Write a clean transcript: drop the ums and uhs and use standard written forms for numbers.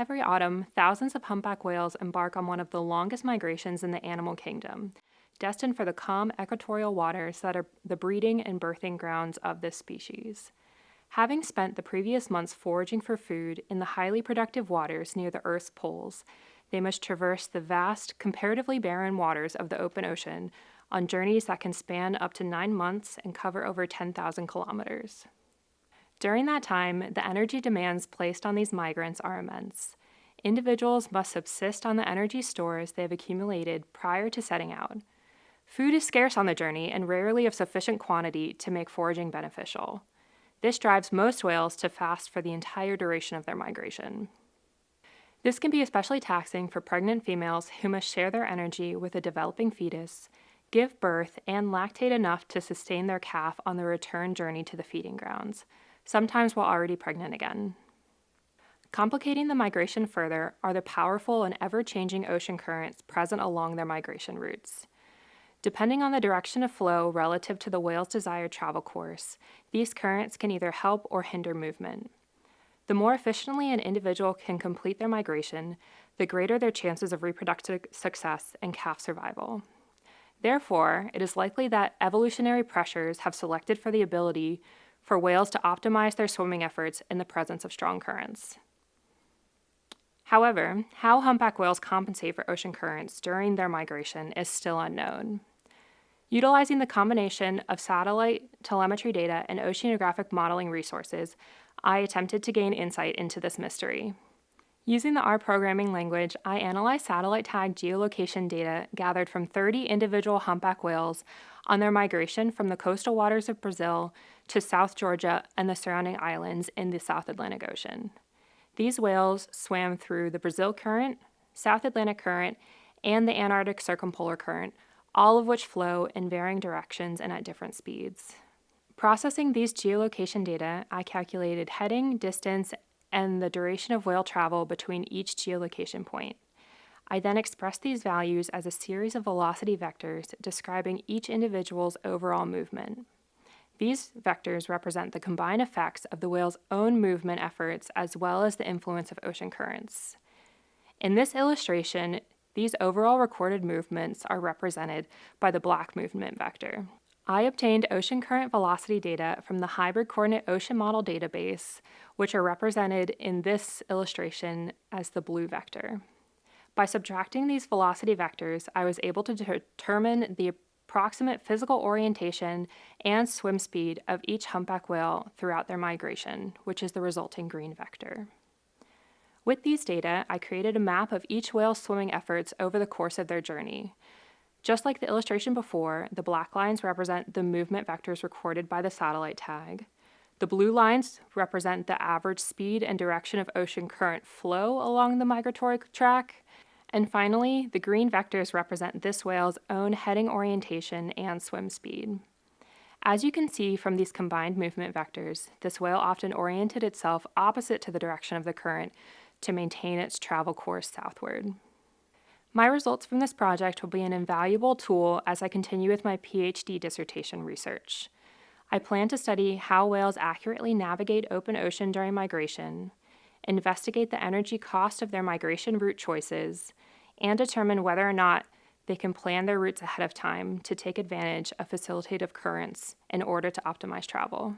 every autumn, thousands of humpback whales embark on one of the longest migrations in the animal kingdom, destined for the calm equatorial waters that are the breeding and birthing grounds of this species. Having spent the previous months foraging for food in the highly productive waters near the Earth's poles, they must traverse the vast, comparatively barren waters of the open ocean on journeys that can span up to 9 months and cover over 10,000 kilometers. During that time, the energy demands placed on these migrants are immense. Individuals must subsist on the energy stores they have accumulated prior to setting out. Food is scarce on the journey and rarely of sufficient quantity to make foraging beneficial. This drives most whales to fast for the entire duration of their migration. This can be especially taxing for pregnant females who must share their energy with a developing fetus, give birth, and lactate enough to sustain their calf on the return journey to the feeding grounds, sometimes while already pregnant again. Complicating the migration further are the powerful and ever-changing ocean currents present along their migration routes. Depending on the direction of flow relative to the whale's desired travel course, these currents can either help or hinder movement. The more efficiently an individual can complete their migration, the greater their chances of reproductive success and calf survival. Therefore, it is likely that evolutionary pressures have selected for the ability for whales to optimize their swimming efforts in the presence of strong currents. However, how humpback whales compensate for ocean currents during their migration is still unknown. Utilizing the combination of satellite telemetry data and oceanographic modeling resources, I attempted to gain insight into this mystery. Using the R programming language, I analyzed satellite-tagged geolocation data gathered from 30 individual humpback whales on their migration from the coastal waters of Brazil to South Georgia and the surrounding islands in the South Atlantic Ocean. These whales swam through the Brazil Current, South Atlantic Current, and the Antarctic Circumpolar Current, all of which flow in varying directions and at different speeds. Processing these geolocation data, I calculated heading, distance, and the duration of whale travel between each geolocation point. I then expressed these values as a series of velocity vectors describing each individual's overall movement. These vectors represent the combined effects of the whale's own movement efforts as well as the influence of ocean currents. In this illustration, these overall recorded movements are represented by the black movement vector. I obtained ocean current velocity data from the Hybrid Coordinate Ocean Model database, which are represented in this illustration as the blue vector. By subtracting these velocity vectors, I was able to determine the approximate physical orientation and swim speed of each humpback whale throughout their migration, which is the resulting green vector. With these data, I created a map of each whale's swimming efforts over the course of their journey. Just like the illustration before, the black lines represent the movement vectors recorded by the satellite tag. The blue lines represent the average speed and direction of ocean current flow along the migratory track. And finally, the green vectors represent this whale's own heading orientation and swim speed. As you can see from these combined movement vectors, this whale often oriented itself opposite to the direction of the current to maintain its travel course southward. My results from this project will be an invaluable tool as I continue with my Ph.D. dissertation research. I plan to study how whales accurately navigate open ocean during migration, investigate the energy cost of their migration route choices, and determine whether or not they can plan their routes ahead of time to take advantage of facilitative currents in order to optimize travel.